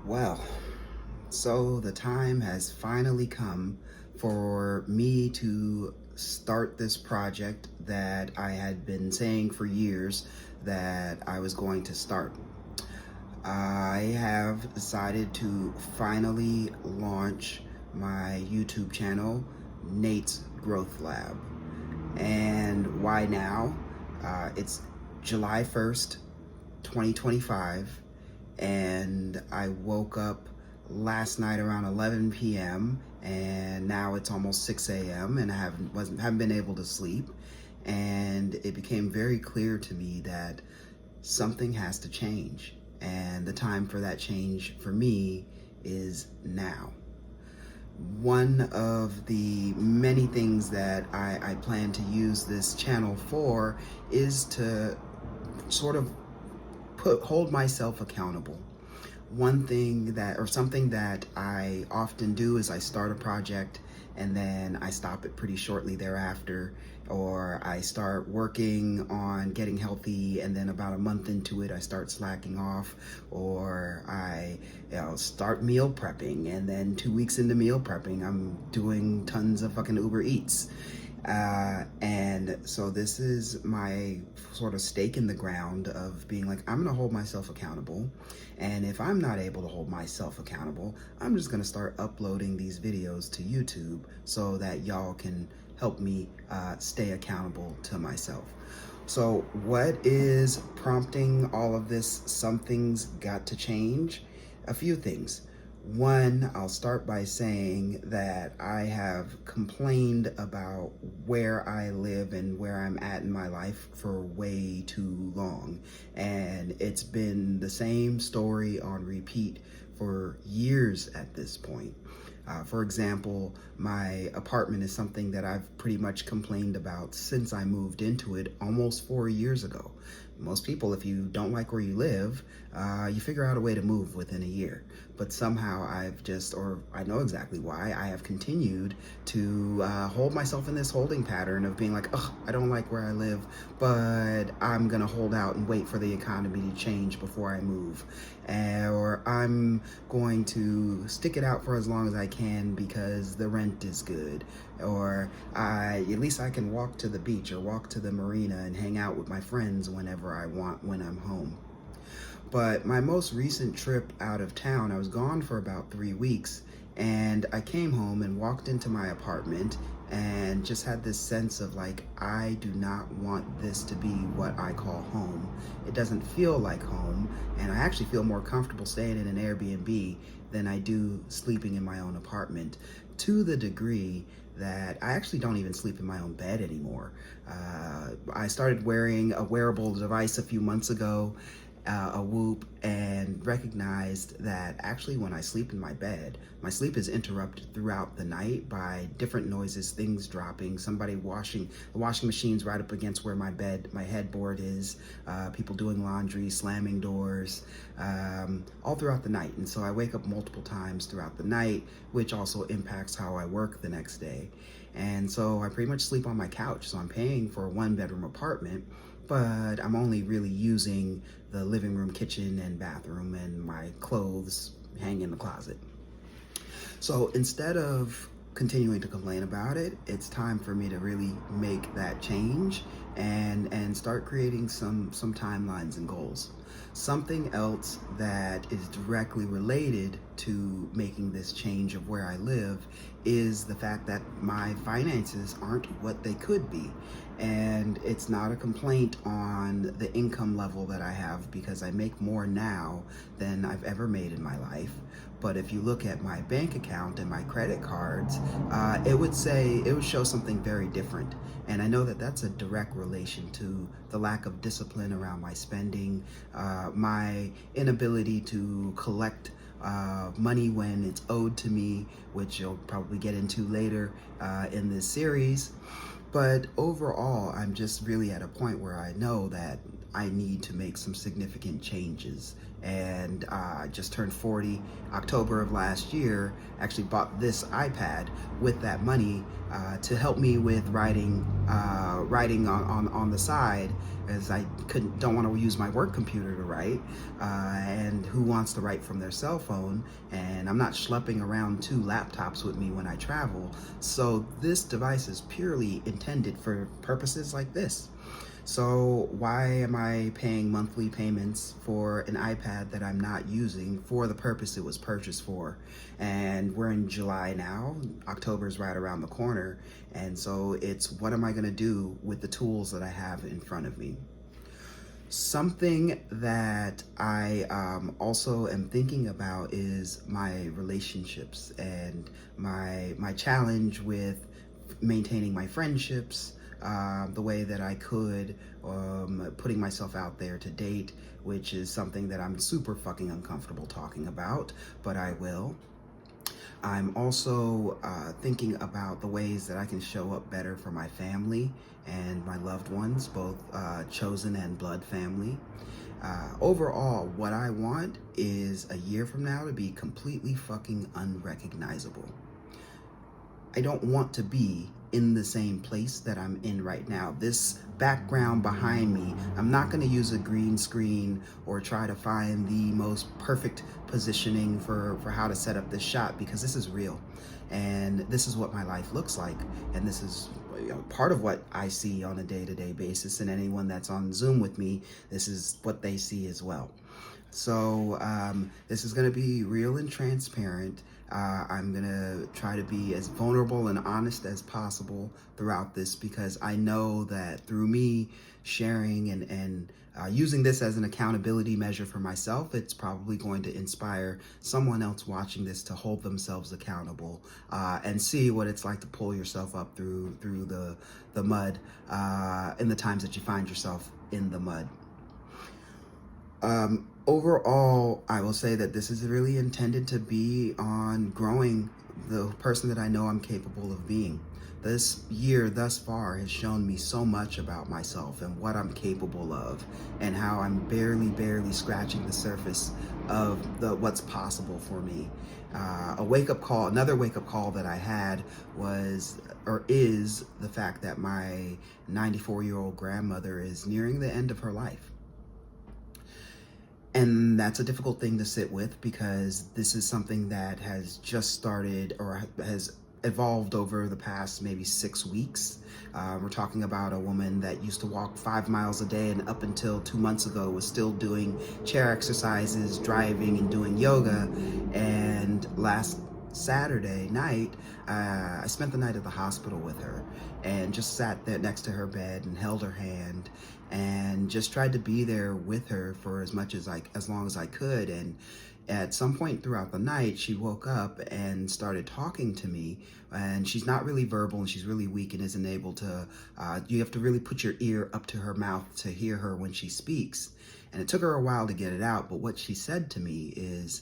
Well, so the time has finally come for me to start this project that I had been saying for years that I was going to start. I have decided to finally launch my YouTube channel, Nate's Growth Lab. And why now? It's July 1st, 2025, and I woke up last night around 11 p.m. and now it's almost 6 a.m. and I haven't been able to sleep, and it became very clear to me that something has to change, and the time for that change for me is now. One of the many things that I plan to use this channel for is to sort of hold myself accountable. One thing that, or something that I often do, is I start a project and then I stop it pretty shortly thereafter, or I start working on getting healthy and then about a month into it I start slacking off, or I start meal prepping and then 2 weeks into meal prepping I'm doing tons of fucking Uber Eats. And so this is my sort of stake in the ground of being like, I'm gonna hold myself accountable. And if I'm not able to hold myself accountable, I'm just gonna start uploading these videos to YouTube so that y'all can help me stay accountable to myself. So what is prompting all of this? Something's got to change. A few things. One, I'll start by saying that I have complained about where I live and where I'm at in my life for way too long. And it's been the same story on repeat for years at this point. For example, my apartment is something that I've pretty much complained about since I moved into it almost 4 years ago. Most people, if you don't like where you live, you figure out a way to move within a year. But somehow I know exactly why, I have continued to hold myself in this holding pattern of being like, ugh, I don't like where I live, but I'm gonna hold out and wait for the economy to change before I move. Or I'm going to stick it out for as long as I can because the rent is good. Or at least I can walk to the beach or walk to the marina and hang out with my friends whenever I want when I'm home. But my most recent trip out of town, I was gone for about 3 weeks, and I came home and walked into my apartment and just had this sense of like, I do not want this to be what I call home. It doesn't feel like home, and I actually feel more comfortable staying in an Airbnb than I do sleeping in my own apartment, to the degree that I actually don't even sleep in my own bed anymore. I started wearing a wearable device a few months ago, a Whoop, and recognized that actually when I sleep in my bed, my sleep is interrupted throughout the night by different noises, things dropping, somebody washing, the washing machine's right up against where my headboard is, people doing laundry, slamming doors, all throughout the night. And so I wake up multiple times throughout the night, which also impacts how I work the next day. And so I pretty much sleep on my couch. So I'm paying for a 1-bedroom apartment, but I'm only really using the living room, kitchen, and bathroom, and my clothes hang in the closet. So instead of continuing to complain about it, it's time for me to really make that change and start creating some timelines and goals. Something else that is directly related to making this change of where I live is the fact that my finances aren't what they could be. And it's not a complaint on the income level that I have, because I make more now than I've ever made in my life. But if you look at my bank account and my credit cards, it would show something very different. And I know that that's a direct relation to the lack of discipline around my spending, my inability to collect money when it's owed to me, which you'll probably get into later in this series. But overall, I'm just really at a point where I know that I need to make some significant changes. And I just turned 40 October of last year. Actually bought this iPad with that money to help me with writing on the side, as I don't want to use my work computer to write, and who wants to write from their cell phone, and I'm not schlepping around 2 laptops with me when I travel. So this device is purely intended for purposes like this. So why am I paying monthly payments for an iPad that I'm not using for the purpose it was purchased for? And we're in July now, October's right around the corner, and so it's, what am I gonna do with the tools that I have in front of me? Something that I also am thinking about is my relationships and my challenge with maintaining my friendships the way that I could, putting myself out there to date, which is something that I'm super fucking uncomfortable talking about, but I will. I'm also thinking about the ways that I can show up better for my family and my loved ones, both chosen and blood family. Overall, what I want is a year from now to be completely fucking unrecognizable. I don't want to be in the same place that I'm in right now. This background behind me, I'm not going to use a green screen or try to find the most perfect positioning for how to set up this shot, because this is real. And this is what my life looks like. And this is, you know, part of what I see on a day-to-day basis. And anyone that's on Zoom with me, this is what they see as well. So this is going to be real and transparent. I'm going to try to be as vulnerable and honest as possible throughout this, because I know that through me sharing and using this as an accountability measure for myself, it's probably going to inspire someone else watching this to hold themselves accountable and see what it's like to pull yourself up through the mud in the times that you find yourself in the mud. Overall, I will say that this is really intended to be on growing the person that I know I'm capable of being. This year thus far has shown me so much about myself and what I'm capable of, and how I'm barely scratching the surface of what's possible for me. Another wake-up call that I had is the fact that my 94-year-old grandmother is nearing the end of her life. And that's a difficult thing to sit with, because this is something that has just started or has evolved over the past maybe 6 weeks. We're talking about a woman that used to walk 5 miles a day, and up until 2 months ago was still doing chair exercises, driving, and doing yoga. And last Saturday night, I spent the night at the hospital with her and just sat there next to her bed and held her hand and just tried to be there with her for as long as I could. And at some point throughout the night, she woke up and started talking to me, and she's not really verbal, and she's really weak and isn't able to, you have to really put your ear up to her mouth to hear her when she speaks. And it took her a while to get it out, but what she said to me is,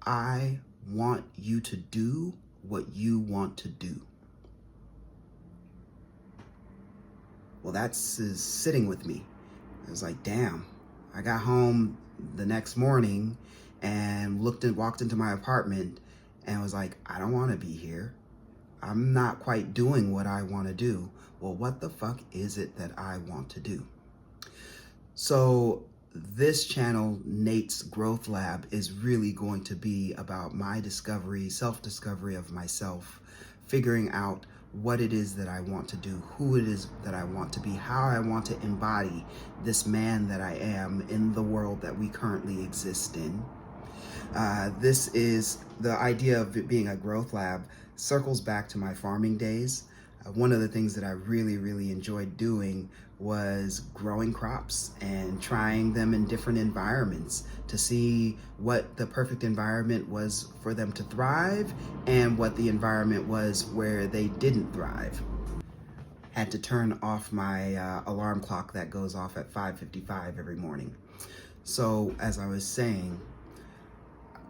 "I want you to do what you want to do." Well, that's sitting with me. It was like, damn. I got home the next morning and walked into my apartment and was like, I don't want to be here. I'm not quite doing what I want to do. Well, what the fuck is it that I want to do? So this channel, Nate's Growth Lab, is really going to be about my discovery, self-discovery of myself, figuring out what it is that I want to do, who it is that I want to be, how I want to embody this man that I am in the world that we currently exist in. This is the idea of it being a growth lab circles back to my farming days. One of the things that I really enjoyed doing was growing crops and trying them in different environments to see what the perfect environment was for them to thrive and what the environment was where they didn't thrive. Had to turn off my alarm clock that goes off at 5:55 every morning. So as I was saying,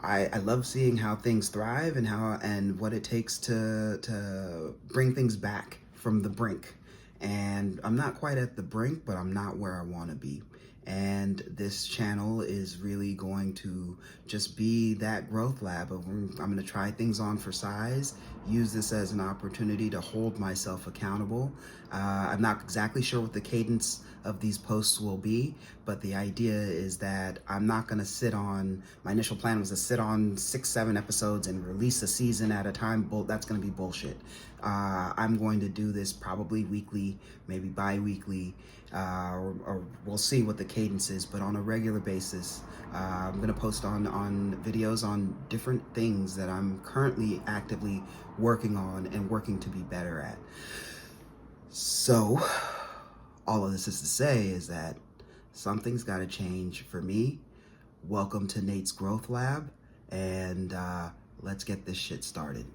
I love seeing how things thrive and what it takes to bring things back from the brink. and I'm not quite at the brink, but I'm not where I want to be. And this channel is really going to just be that growth lab of I'm going to try things on for size, use this as an opportunity to hold myself accountable. I'm not exactly sure what the cadence of these posts will be, but the idea is that I'm not going to sit on, my initial plan was to sit on 6, 7 episodes and release a season at a time. That's going to be bullshit. I'm going to do this probably weekly, maybe bi-weekly, or we'll see what the cadence is, but on a regular basis. I'm going to post on videos on different things that I'm currently actively working on and working to be better at. So, all of this is to say is that something's got to change for me. Welcome to Nate's Growth Lab, and let's get this shit started.